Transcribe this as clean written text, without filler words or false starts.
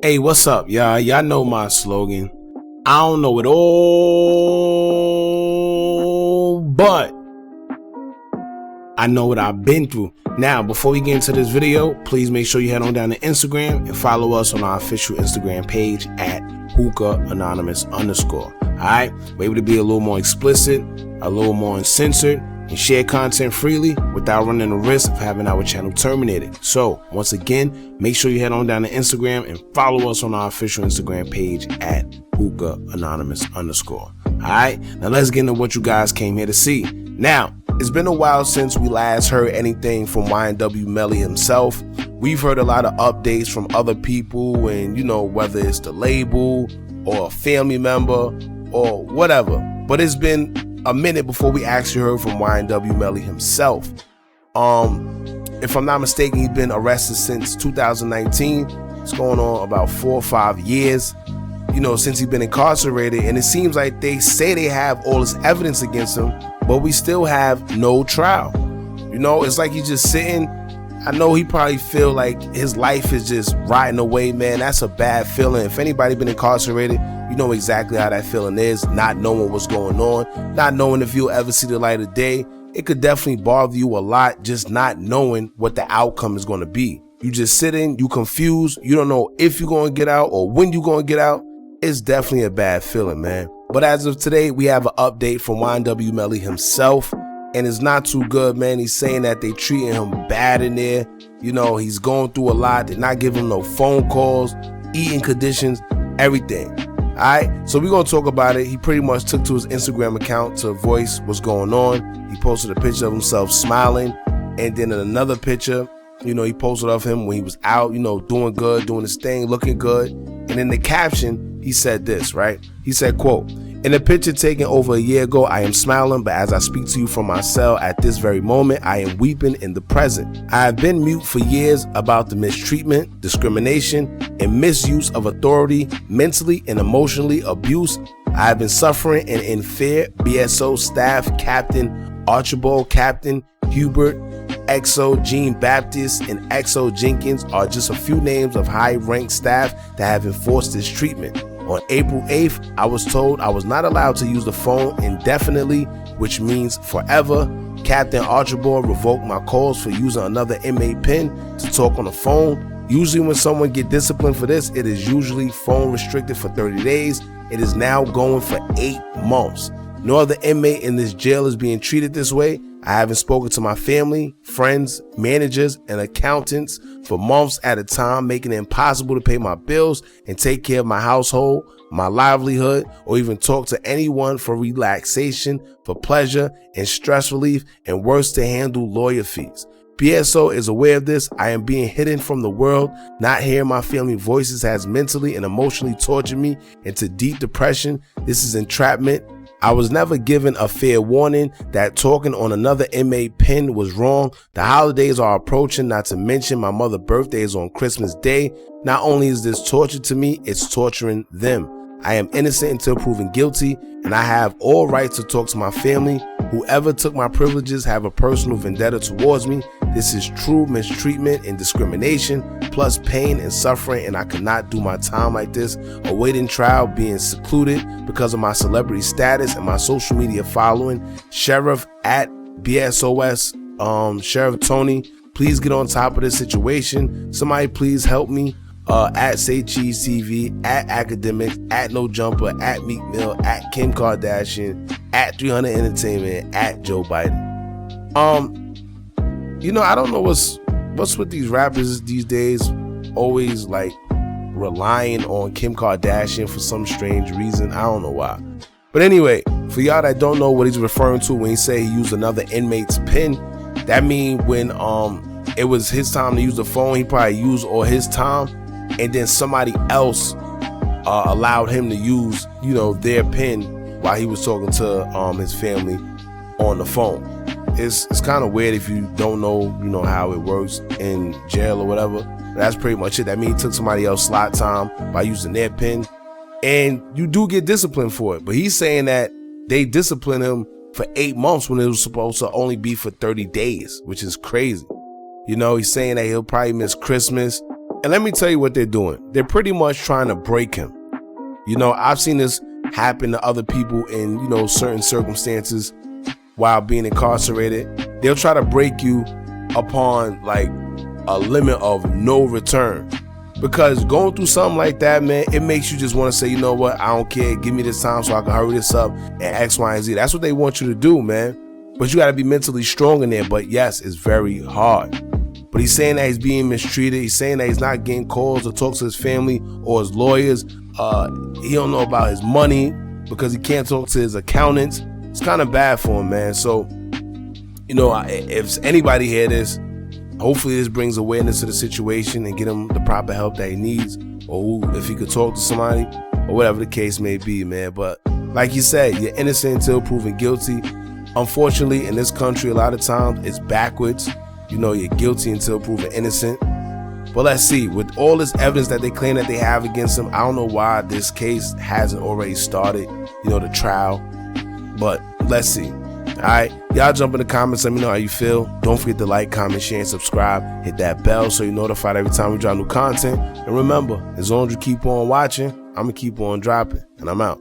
Hey, what's up, y'all? Y'all know my slogan. I don't know it all, but I know what I've been through. Now, before we get into this video, please make sure you head on down to Instagram and follow us on our official Instagram page at Hookah Anonymous _. Alright, we're able to be a little more explicit, a little more uncensored, and share content freely without running the risk of having our channel terminated. So, once again, make sure you head on down to Instagram and follow us on our official Instagram page at Hookah Anonymous _. Alright, now let's get into what you guys came here to see. Now, it's been a while since we last heard anything from YNW Melly himself. We've heard a lot of updates from other people, and whether it's the label or a family member or whatever. But it's been a minute before we actually heard from YNW Melly himself. If I'm not mistaken, he's been arrested since 2019. It's going on about 4 or 5 years, since he's been incarcerated. And it seems like they say they have all this evidence against him, but we still have no trial. It's like he's just sitting. I know he probably feel like his life is just riding away, man. That's a bad feeling. If anybody been incarcerated, you know exactly how that feeling is, not knowing what's going on, not knowing if you'll ever see the light of day. It could definitely bother you a lot, just not knowing what the outcome is going to be. You just sitting, you confused, you don't know if you're going to get out or when you're going to get out. It's definitely a bad feeling, man. But as of today, we have an update from YNW Melly himself, and it's not too good, man. He's saying that they treating him bad in there. He's going through a lot. They're not giving him no phone calls, eating conditions, everything. All right, so we're going to talk about it. He pretty much took to his Instagram account to voice what's going on. He posted a picture of himself smiling, and then in another picture, he posted of him when he was out, doing good, doing his thing, looking good. And in the caption, he said this, right? He said, quote, "In a picture taken over a year ago, I am smiling, but as I speak to you from my cell at this very moment, I am weeping in the present. I have been mute for years about the mistreatment, discrimination, and misuse of authority, mentally and emotionally abuse. I have been suffering and in fear. BSO staff, Captain Archibald, Captain Hubert, XO Jean Baptist, and XO Jenkins are just a few names of high-ranked staff that have enforced this treatment. On April 8th, I was told I was not allowed to use the phone indefinitely, which means forever. Captain Archibald revoked my calls for using another inmate PIN to talk on the phone. Usually when someone get disciplined for this, it is usually phone restricted for 30 days. It is now going for 8 months. No other inmate in this jail is being treated this way. I haven't spoken to my family, friends, managers, and accountants for months at a time, making it impossible to pay my bills and take care of my household, my livelihood, or even talk to anyone for relaxation, for pleasure, and stress relief, and worse, to handle lawyer fees. BSO is aware of this. I am being hidden from the world. Not hearing my family voices has mentally and emotionally tortured me into deep depression. This is entrapment. I was never given a fair warning that talking on another inmate PIN was wrong. The holidays are approaching, not to mention my mother's birthday is on Christmas Day. Not only is this torture to me, it's torturing them. I am innocent until proven guilty, and I have all rights to talk to my family. Whoever took my privileges have a personal vendetta towards me. This is true mistreatment and discrimination, plus pain and suffering, and I cannot do my time like this, awaiting trial, being secluded because of my celebrity status and my social media following. Sheriff at BSOS, Sheriff Tony, please get on top of this situation. Somebody please help me. At Say Cheese TV, at Academics, at No Jumper, at Meek Mill, at Kim Kardashian, at 300 Entertainment, at Joe Biden. I don't know what's with these rappers these days, always like relying on Kim Kardashian for some strange reason. I don't know why. But anyway, for y'all that don't know what he's referring to when he say he used another inmate's PIN, that mean when it was his time to use the phone, he probably used all his time, and then somebody else allowed him to use, their PIN while he was talking to his family on the phone. It's kind of weird if you don't know, how it works in jail or whatever. But that's pretty much it. That means he took somebody else's slot time by using their PIN, and you do get disciplined for it. But he's saying that they disciplined him for 8 months when it was supposed to only be for 30 days, which is crazy. He's saying that he'll probably miss Christmas, And let me tell you what they're doing. They're pretty much trying to break him. You know, I've seen this happen to other people in, you know, certain circumstances while being incarcerated. They'll try to break you upon like a limit of no return. Because going through something like that, man, it makes you just want to say, you know what, I don't care. Give me this time so I can hurry this up and X, Y, and Z. That's what they want you to do, man. But you got to be mentally strong in there. But yes, it's very hard. But he's saying that he's being mistreated. He's saying that he's not getting calls or talk to his family or his lawyers. He don't know about his money because he can't talk to his accountants. It's kind of bad for him, man. So, you know, if anybody hear this, hopefully this brings awareness to the situation and get him the proper help that he needs, or if he could talk to somebody, or whatever the case may be, man. But like you said, you're innocent until proven guilty. Unfortunately, in this country, a lot of times it's backwards. You know, you're guilty until proven innocent. But let's see, with all this evidence that they claim that they have against him, I don't know why this case hasn't already started, you know, the trial. But let's see. All right, y'all jump in the comments, let me know how you feel. Don't forget to like, comment, share, and subscribe. Hit that bell so you're notified every time we drop new content. And remember, as long as you keep on watching, I'm gonna keep on dropping. And I'm out.